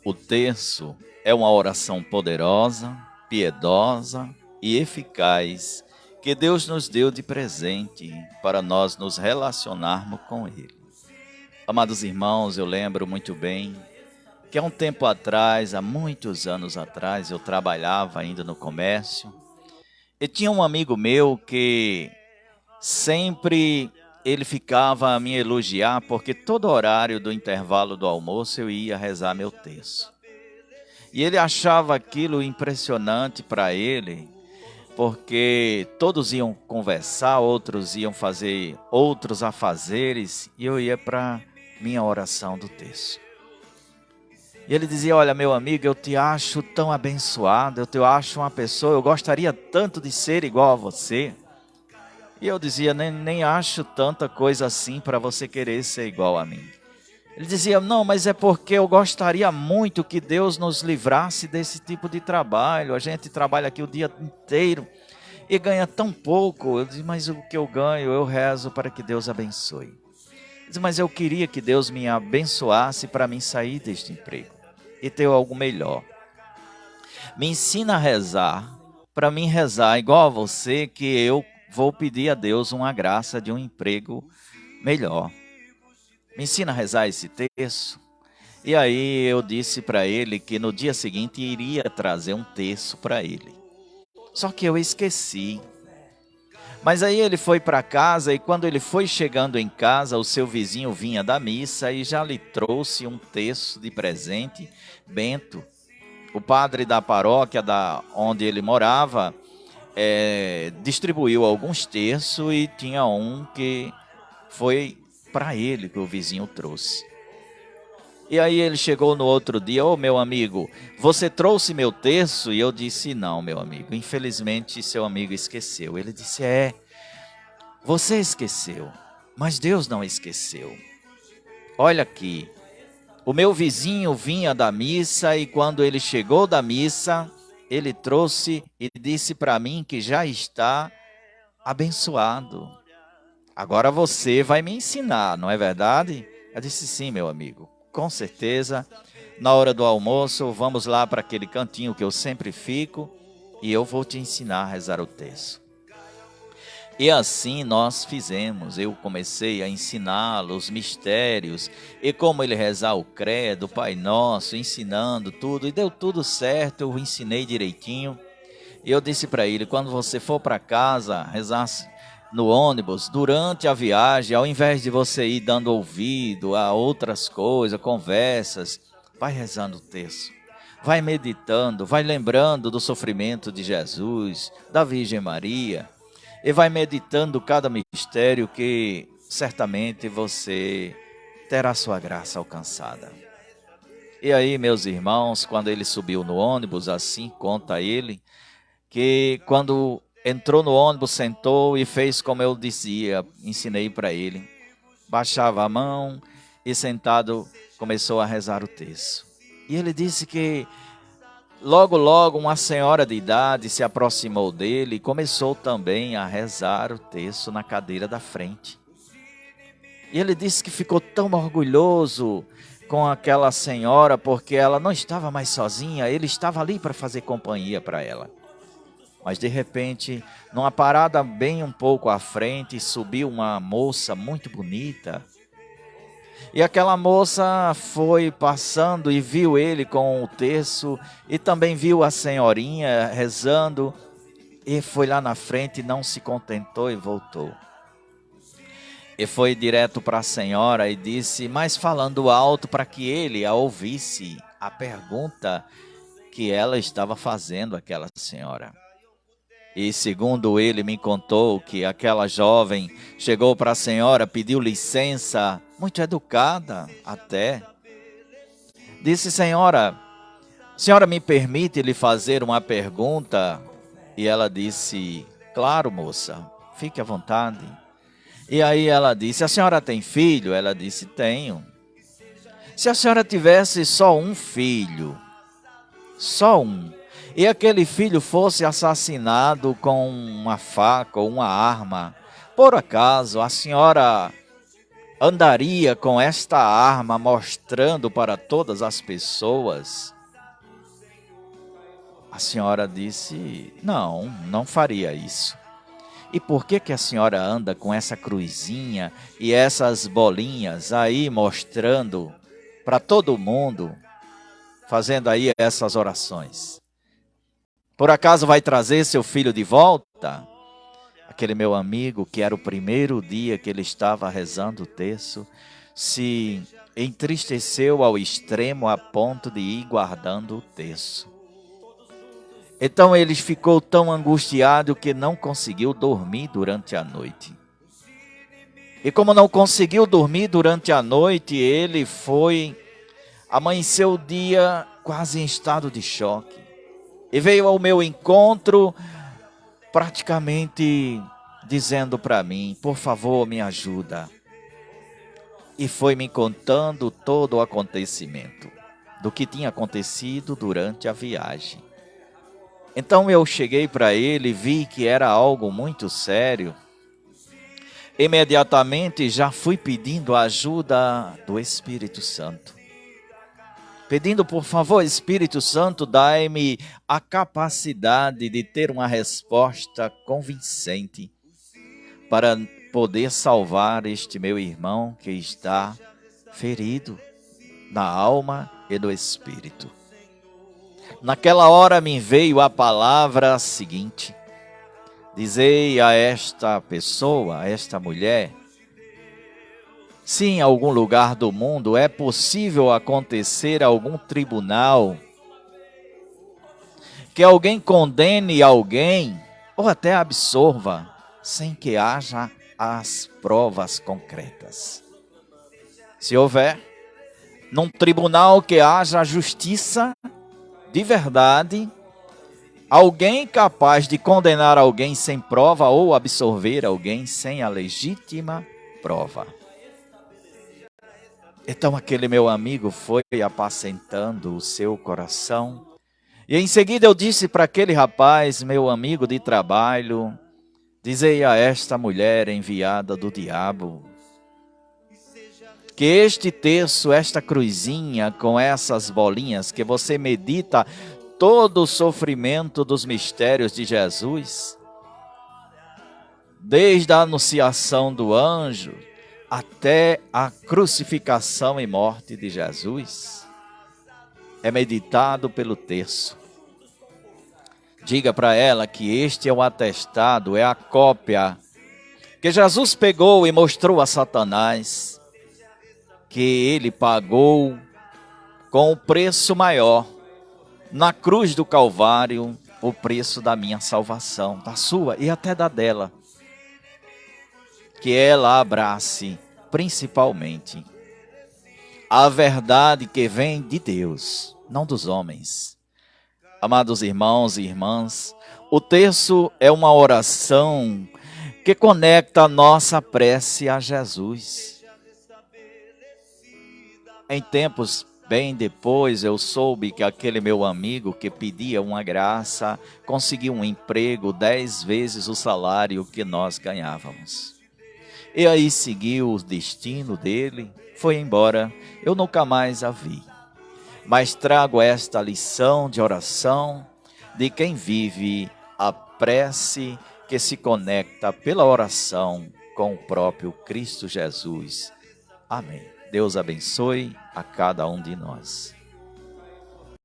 O terço é uma oração poderosa, piedosa e eficaz que Deus nos deu de presente para nós nos relacionarmos com Ele. Amados irmãos, eu lembro muito bem que há um tempo atrás, há muitos anos atrás, eu trabalhava ainda no comércio e tinha um amigo meu que sempre ele ficava a me elogiar porque todo horário do intervalo do almoço eu ia rezar meu terço. E ele achava aquilo impressionante para ele, porque todos iam conversar, outros iam fazer outros afazeres, e eu ia para minha oração do terço. E ele dizia: olha, meu amigo, eu te acho tão abençoado, eu te acho uma pessoa, eu gostaria tanto de ser igual a você. E eu dizia: nem acho tanta coisa assim para você querer ser igual a mim. Ele dizia: não, mas é porque eu gostaria muito que Deus nos livrasse desse tipo de trabalho. A gente trabalha aqui o dia inteiro e ganha tão pouco. Eu disse: mas o que eu ganho, eu rezo para que Deus abençoe. Ele disse: mas eu queria que Deus me abençoasse para mim sair deste emprego e ter algo melhor. Me ensina a rezar, para mim rezar igual a você, que eu vou pedir a Deus uma graça de um emprego melhor. Me ensina a rezar esse terço. E aí eu disse para ele que no dia seguinte iria trazer um terço para ele. Só que eu esqueci. Mas aí ele foi para casa e quando ele foi chegando em casa, o seu vizinho vinha da missa e já lhe trouxe um terço de presente. Bento, o padre da paróquia onde ele morava, distribuiu alguns terços e tinha um que foi para ele que o vizinho trouxe. E aí ele chegou no outro dia: ô meu amigo, você trouxe meu terço? E eu disse: não, meu amigo, infelizmente seu amigo esqueceu. Ele disse: você esqueceu, mas Deus não esqueceu. Olha aqui, o meu vizinho vinha da missa e quando ele chegou da missa, ele trouxe e disse para mim que já está abençoado. Agora você vai me ensinar, não é verdade? Eu disse: sim, meu amigo, com certeza. Na hora do almoço, vamos lá para aquele cantinho que eu sempre fico e eu vou te ensinar a rezar o terço. E assim nós fizemos. Eu comecei a ensiná-lo os mistérios e como ele rezar o credo, o Pai Nosso, ensinando tudo. E deu tudo certo, eu ensinei direitinho. E eu disse para ele: quando você for para casa rezar no ônibus, durante a viagem, ao invés de você ir dando ouvido a outras coisas, conversas, vai rezando o terço. Vai meditando, vai lembrando do sofrimento de Jesus, da Virgem Maria, e vai meditando cada mistério que certamente você terá sua graça alcançada. E aí, meus irmãos, quando ele subiu no ônibus, assim conta ele, que quando entrou no ônibus, sentou e fez como eu dizia, ensinei para ele. Baixava a mão e sentado começou a rezar o terço. E ele disse que logo uma senhora de idade se aproximou dele e começou também a rezar o terço na cadeira da frente. E ele disse que ficou tão orgulhoso com aquela senhora porque ela não estava mais sozinha, ele estava ali para fazer companhia para ela. Mas de repente, numa parada bem um pouco à frente, subiu uma moça muito bonita. E aquela moça foi passando e viu ele com o terço e também viu a senhorinha rezando e foi lá na frente, não se contentou e voltou. E foi direto para a senhora e disse, mas falando alto para que ele a ouvisse, a pergunta que ela estava fazendo àquela senhora. E segundo ele me contou que aquela jovem chegou para a senhora, pediu licença, muito educada até. Disse: senhora me permite lhe fazer uma pergunta? E ela disse: claro, moça, fique à vontade. E aí ela disse: a senhora tem filho? Ela disse: tenho. Se a senhora tivesse só um filho, só um, e aquele filho fosse assassinado com uma faca ou uma arma, por acaso a senhora andaria com esta arma mostrando para todas as pessoas? A senhora disse: não, não faria isso. E por que a senhora anda com essa cruzinha e essas bolinhas aí mostrando para todo mundo, fazendo aí essas orações? Por acaso vai trazer seu filho de volta? Aquele meu amigo, que era o primeiro dia que ele estava rezando o terço, se entristeceu ao extremo a ponto de ir guardando o terço. Então ele ficou tão angustiado que não conseguiu dormir durante a noite. E como não conseguiu dormir durante a noite, ele amanheceu o dia quase em estado de choque. E veio ao meu encontro praticamente dizendo para mim: por favor, me ajuda. E foi me contando todo o acontecimento, do que tinha acontecido durante a viagem. Então eu cheguei para ele, vi que era algo muito sério. Imediatamente já fui pedindo a ajuda do Espírito Santo. Pedindo, por favor, Espírito Santo, dai-me a capacidade de ter uma resposta convincente para poder salvar este meu irmão que está ferido na alma e no espírito. Naquela hora me veio a palavra seguinte: dizei a esta pessoa, a esta mulher, se em algum lugar do mundo é possível acontecer algum tribunal, que alguém condene alguém ou até absolva, sem que haja as provas concretas. Se houver, num tribunal que haja justiça de verdade, alguém capaz de condenar alguém sem prova ou absolver alguém sem a legítima prova. Então aquele meu amigo foi apacentando o seu coração. E em seguida eu disse para aquele rapaz, meu amigo de trabalho: dizei a esta mulher enviada do diabo, que este terço, esta cruzinha com essas bolinhas, que você medita todo o sofrimento dos mistérios de Jesus, desde a anunciação do anjo até a crucificação e morte de Jesus, é meditado pelo terço. Diga para ela que este é o atestado, é a cópia que Jesus pegou e mostrou a Satanás, que ele pagou com o preço maior, na cruz do Calvário, o preço da minha salvação, da sua e até da dela. Que ela abrace, principalmente, a verdade que vem de Deus, não dos homens. Amados irmãos e irmãs, o terço é uma oração que conecta a nossa prece a Jesus. Em tempos bem depois, eu soube que aquele meu amigo que pedia uma graça conseguiu um emprego 10 vezes o salário que nós ganhávamos. E aí seguiu o destino dele, foi embora, eu nunca mais a vi. Mas trago esta lição de oração de quem vive a prece que se conecta pela oração com o próprio Cristo Jesus. Amém. Deus abençoe a cada um de nós.